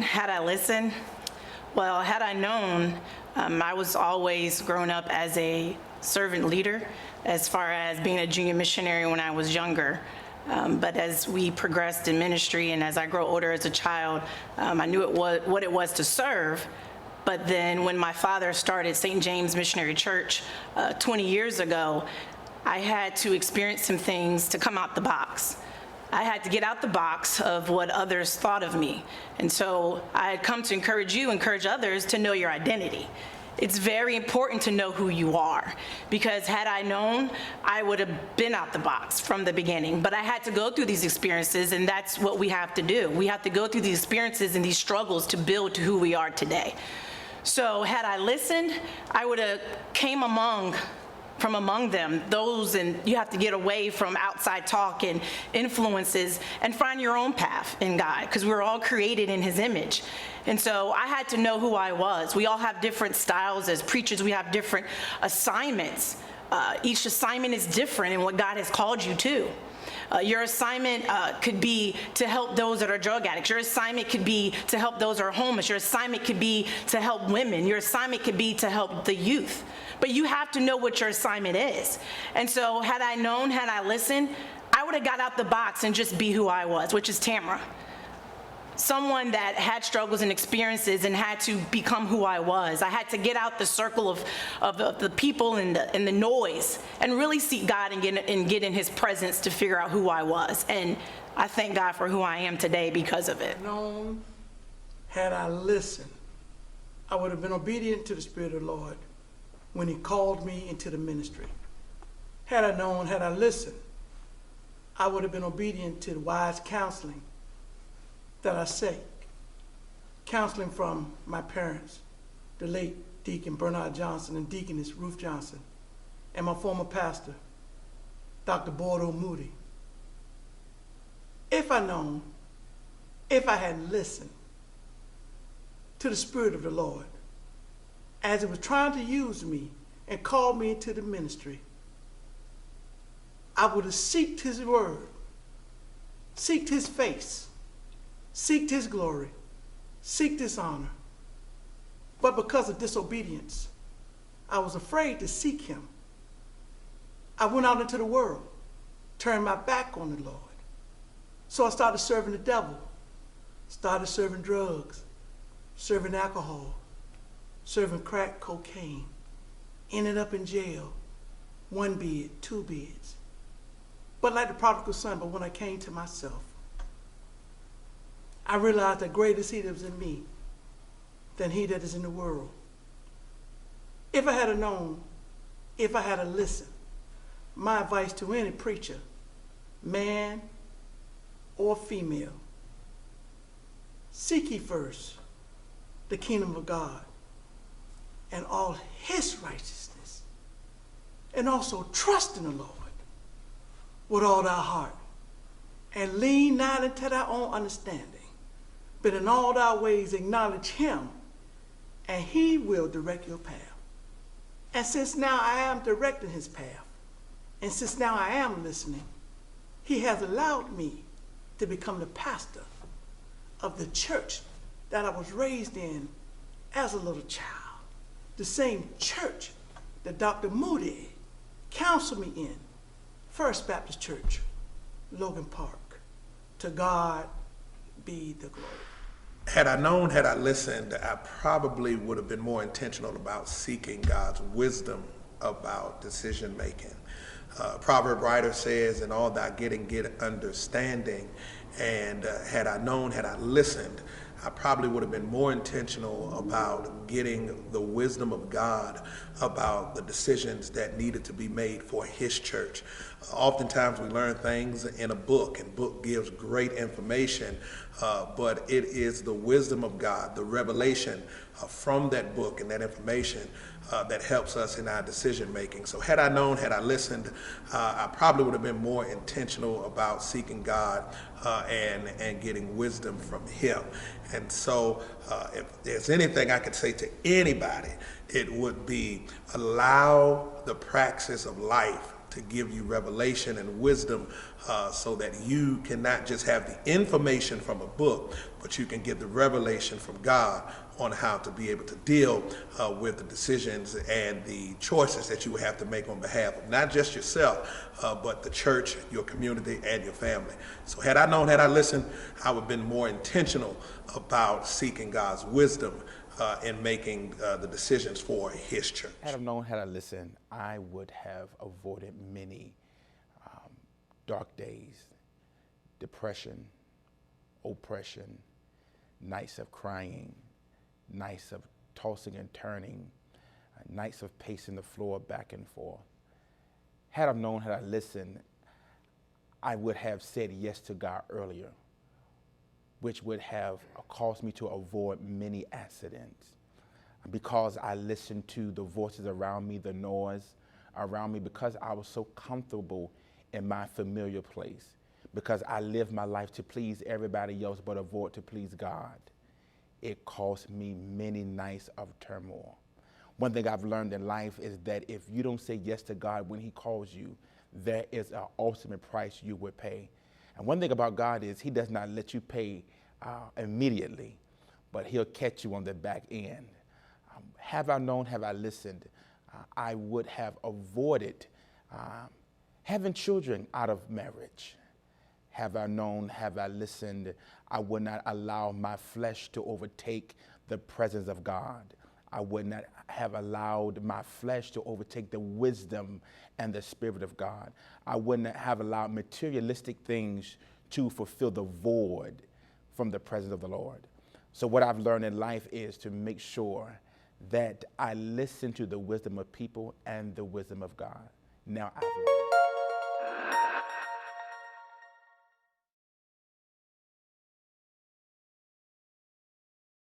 had I listened, well, had I known, I was always grown up as a servant leader as far as being a junior missionary when I was younger. But as we progressed in ministry and as I grew older as a child, I knew what it was to serve. But then when my father started St. James Missionary Church 20 years ago, I had to experience some things to come out the box. I had to get out the box of what others thought of me. And so I had come to encourage others to know your identity. It's very important to know who you are, because had I known, I would have been out the box from the beginning. But I had to go through these experiences, and that's what we have to do. We have to go through these experiences and these struggles to build to who we are today. So had I listened, I would have came from among them, those, and you have to get away from outside talk and influences and find your own path in God, because we're all created in His image. And so I had to know who I was. We all have different styles as preachers. We have different assignments. Each assignment is different in what God has called you to. Your assignment could be to help those that are drug addicts. Your assignment could be to help those that are homeless. Your assignment could be to help women. Your assignment could be to help the youth. But you have to know what your assignment is. And so had I known, had I listened, I would have got out the box and just be who I was, which is Tamara. Someone that had struggles and experiences and had to become who I was. I had to get out the circle of the people and the noise and really seek God and get in His presence to figure out who I was. And I thank God for who I am today because of it. Known, had I listened, I would have been obedient to the Spirit of the Lord when He called me into the ministry. Had I known, had I listened, I would have been obedient to the wise counseling that I seek. Counseling from my parents, the late Deacon Bernard Johnson and Deaconess Ruth Johnson, and my former pastor, Dr. Bordeaux Moody. If I known, if I had listened to the Spirit of the Lord, as He was trying to use me and call me into the ministry, I would have sought His word, sought His face, seeked His glory, seeked His honor. But because of disobedience, I was afraid to seek Him. I went out into the world, turned my back on the Lord. So I started serving the devil, started serving drugs, serving alcohol, serving crack cocaine, ended up in jail, 1 bid, 2 bids. But like the prodigal son, but when I came to myself, I realized that greater is He that is in me than he that is in the world. If I had known, if I had listened, my advice to any preacher, man or female, seek ye first the kingdom of God and all His righteousness, and also trust in the Lord with all thy heart, and lean not into thy own understanding, but in all thy ways acknowledge Him, and He will direct your path. And since now I am directing His path, and since now I am listening, He has allowed me to become the pastor of the church that I was raised in as a little child. The same church that Dr. Moody counseled me in, First Baptist Church, Logan Park. To God be the glory. Had I known, had I listened, I probably would have been more intentional about seeking God's wisdom about decision making. Proverb writer says, in all thy getting, get understanding. And had I known, had I listened, I probably would have been more intentional about getting the wisdom of God about the decisions that needed to be made for His church. Oftentimes we learn things in a book, and book gives great information, but it is the wisdom of God, the revelation from that book and that information that helps us in our decision making. So had I known, had I listened, I probably would have been more intentional about seeking God and getting wisdom from Him. And so if there's anything I could say to anybody, it would be allow the praxis of life to give you revelation and wisdom so that you can not just have the information from a book, but you can get the revelation from God on how to be able to deal with the decisions and the choices that you will have to make on behalf of not just yourself, but the church, your community, and your family. So had I listened, I would have been more intentional about seeking God's wisdom in making the decisions for his church. Had I listened, I would have avoided many dark days, depression, oppression, nights of crying, nights of tossing and turning, nights of pacing the floor back and forth. Had I listened, I would have said yes to God earlier, which would have caused me to avoid many accidents. Because I listened to the voices around me, the noise around me, because I was so comfortable in my familiar place, because I lived my life to please everybody else but avoid to please God. It cost me many nights of turmoil. One thing I've learned in life is that if you don't say yes to God when he calls you, there is an ultimate price you would pay. And one thing about God is he does not let you pay immediately, but he'll catch you on the back end. Have I listened, I would have avoided having children out of marriage. Have I listened, I would not allow my flesh to overtake the presence of God. I would not have allowed my flesh to overtake the wisdom and the Spirit of God. I would not have allowed materialistic things to fulfill the void from the presence of the Lord. So what I've learned in life is to make sure that I listen to the wisdom of people and the wisdom of God. Now I've learned.